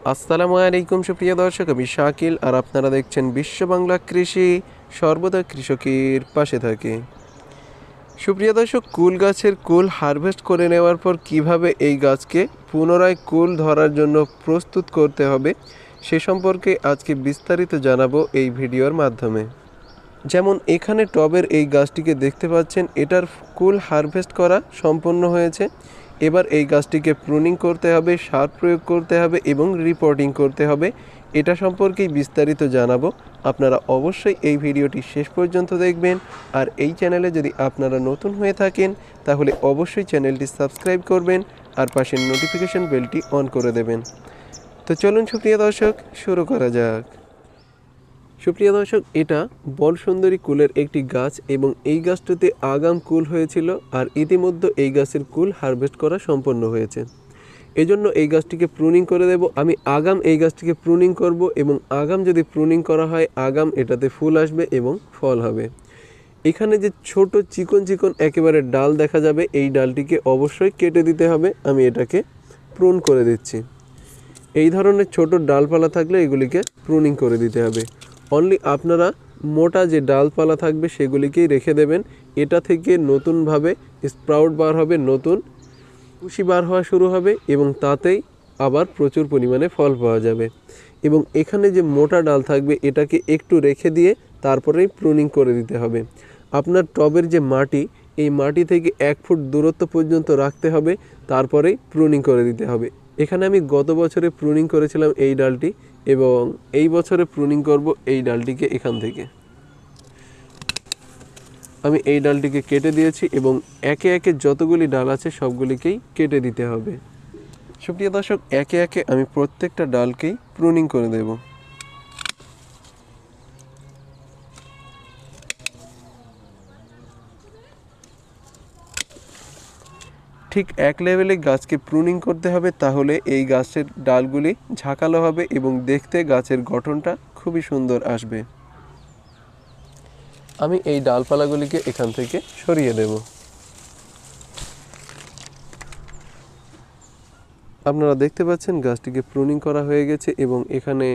আসসালামু আলাইকুম সুপ্রিয় দর্শক, আমি শাকিল আর আপনারা দেখছেন বিশ্ব বাংলা কৃষি, সর্বদা কৃষকের পাশে থাকে। সুপ্রিয় দর্শক, কুল গাছের কুল হারভেস্ট করে নেওয়ার পর কিভাবে এই গাছকে পুনরায় কুল ধরার জন্য প্রস্তুত করতে হবে সে সম্পর্কে আজকে বিস্তারিত জানাবো এই ভিডিওর মাধ্যমে। যেমন এখানে টবের এই গাছটিকে দেখতে পাচ্ছেন, এটার কুল হারভেস্ট করা সম্পন্ন হয়েছে। এবার এই গাছটিকে প্রুনিং করতে হবে, সার প্রয়োগ করতে হবে এবং রিপোর্টিং করতে হবে। এটা সম্পর্কেই বিস্তারিত জানাবো। আপনারা অবশ্যই এই ভিডিওটি শেষ পর্যন্ত দেখবেন। আর এই চ্যানেলে যদি আপনারা নতুন হয়ে থাকেন তাহলে অবশ্যই চ্যানেলটি সাবস্ক্রাইব করবেন আর পাশের নোটিফিকেশন বেলটি অন করে দেবেন। তো চলুন সুপ্রিয় দর্শক, শুরু করা যাক। সুপ্রিয় দর্শক, এটা বল সুন্দরী কুলের একটি গাছ এবং এই গাছটিতে আগাম কুল হয়েছিল আর ইতিমধ্যে এই গাছের কুল হারভেস্ট করা সম্পন্ন হয়েছে। এজন্য এই গাছটিকে প্রুনিং করে দেব। আমি আগাম এই গাছটিকে প্রুনিং করব এবং আগাম যদি প্রুনিং করা হয় আগাম এটাতে ফুল আসবে এবং ফল হবে। এখানে যে ছোট চিকন চিকন একেবারে ডাল দেখা যাবে, এই ডালটিকে অবশ্যই কেটে দিতে হবে। আমি এটাকে প্রুন করে দিচ্ছি। এই ধরনের ছোট ডালপালা থাকলে এগুলিকে প্রুনিং করে দিতে হবে। অনলি আপনারা মোটা যে ডালপালা থাকবে সেগুলিকেই রেখে দেবেন। এটা থেকে নতুনভাবে স্প্রাউট বার হবে, নতুন কুশি বার হওয়া শুরু হবে এবং তাতেই আবার প্রচুর পরিমাণে ফল পাওয়া যাবে। এবং এখানে যে মোটা ডাল থাকবে এটাকে একটু রেখে দিয়ে তারপরেই প্রুনিং করে দিতে হবে। আপনার টবের যে মাটি, এই মাটি থেকে 1 ফুট দূরত্ব পর্যন্ত রাখতে হবে, তারপরেই প্রুনিং করে দিতে হবে। এখানে আমি গত বছরে প্রুনিং করেছিলাম এই ডালটি এবং এই বছরে প্রুনিং করব এই ডালটিকে। এখান থেকে আমি এই ডালটিকে কেটে দিয়েছি এবং একে একে যতগুলি ডাল আছে সবগুলিকেই কেটে দিতে হবে। সুপ্রিয় দর্শক, একে একে আমি প্রত্যেকটা ডালকেই প্রুনিং করে দেব। ঠিক এক লেভেলে গাছকে প্রুনিং করতে হবে, তাহলে এই গাছের ডালগুলি ঝাঁকালো হবে এবং দেখতে গাছের গঠনটা খুবই সুন্দর আসবে। আমি এই ডালপালাগুলিকে এখান থেকে সরিয়ে দেব। আপনারা দেখতে পাচ্ছেন গাছটিকে প্রুনিং করা হয়ে গেছে এবং এখানে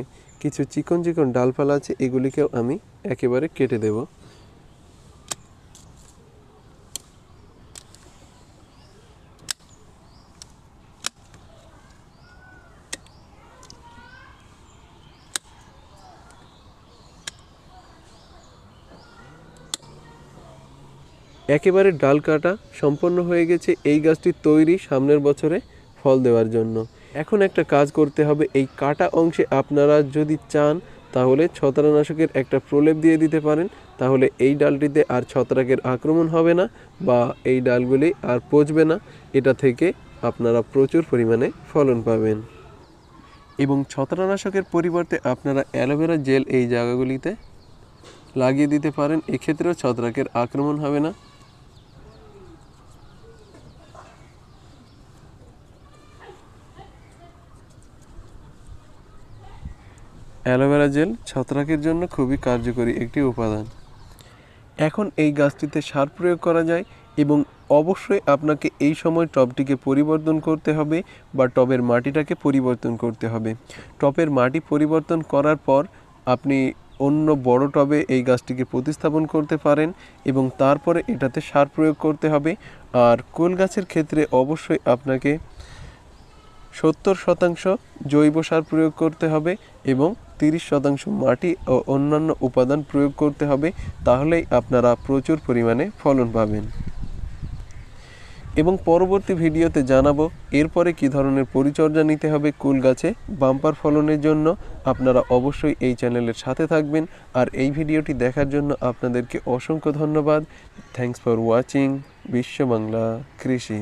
কিছু চিকন চিকন ডালপালা আছে, এগুলিকেও আমি একেবারে কেটে দেব। একেবারে ডাল কাটা সম্পন্ন হয়ে গেছে। এই গাছটি তৈরি সামনের বছরে ফল দেওয়ার জন্য। এখন একটা কাজ করতে হবে, এই কাটা অংশে আপনারা যদি চান তাহলে ছত্রাকনাশকের একটা প্রলেপ দিয়ে দিতে পারেন। তাহলে এই ডালটিতে আর ছত্রাকের আক্রমণ হবে না বা এই ডালগুলি আর পচবে না। এটা থেকে আপনারা প্রচুর পরিমাণে ফলন পাবেন। এবং ছত্রাকনাশকের পরিবর্তে আপনারা অ্যালোভেরা জেল এই জায়গাগুলিতে লাগিয়ে দিতে পারেন। এক্ষেত্রেও ছত্রাকের আক্রমণ হবে না। অ্যালোভেরা জেল ছত্রাকের জন্য খুবই কার্যকরী একটি উপাদান। এখন এই গাছটিতে সার প্রয়োগ করা যায় এবং অবশ্যই আপনাকে এই সময় টবটিকে পরিবর্তন করতে হবে বা টবের মাটিটাকে পরিবর্তন করতে হবে। টবের মাটি পরিবর্তন করার পর আপনি অন্য বড় টবে এই গাছটিকে প্রতিস্থাপন করতে পারেন এবং তারপরে এটাতে সার প্রয়োগ করতে হবে। আর কুল গাছের ক্ষেত্রে অবশ্যই আপনাকে 70% জৈব সার প্রয়োগ করতে হবে এবং 30% মাটি ও অন্যান্য উপাদান প্রয়োগ করতে হবে। তাহলেই আপনারা প্রচুর পরিমাণে ফলন পাবেন। এবং পরবর্তী ভিডিওতে জানাবো এরপরে কী ধরনের পরিচর্যা নিতে হবে কুল গাছে বাম্পার ফলনের জন্য। আপনারা অবশ্যই এই চ্যানেলের সাথে থাকবেন। আর এই ভিডিওটি দেখার জন্য আপনাদেরকে অসংখ্য ধন্যবাদ। থ্যাঙ্কস ফর ওয়াচিং বিশ্ব বাংলা কৃষি।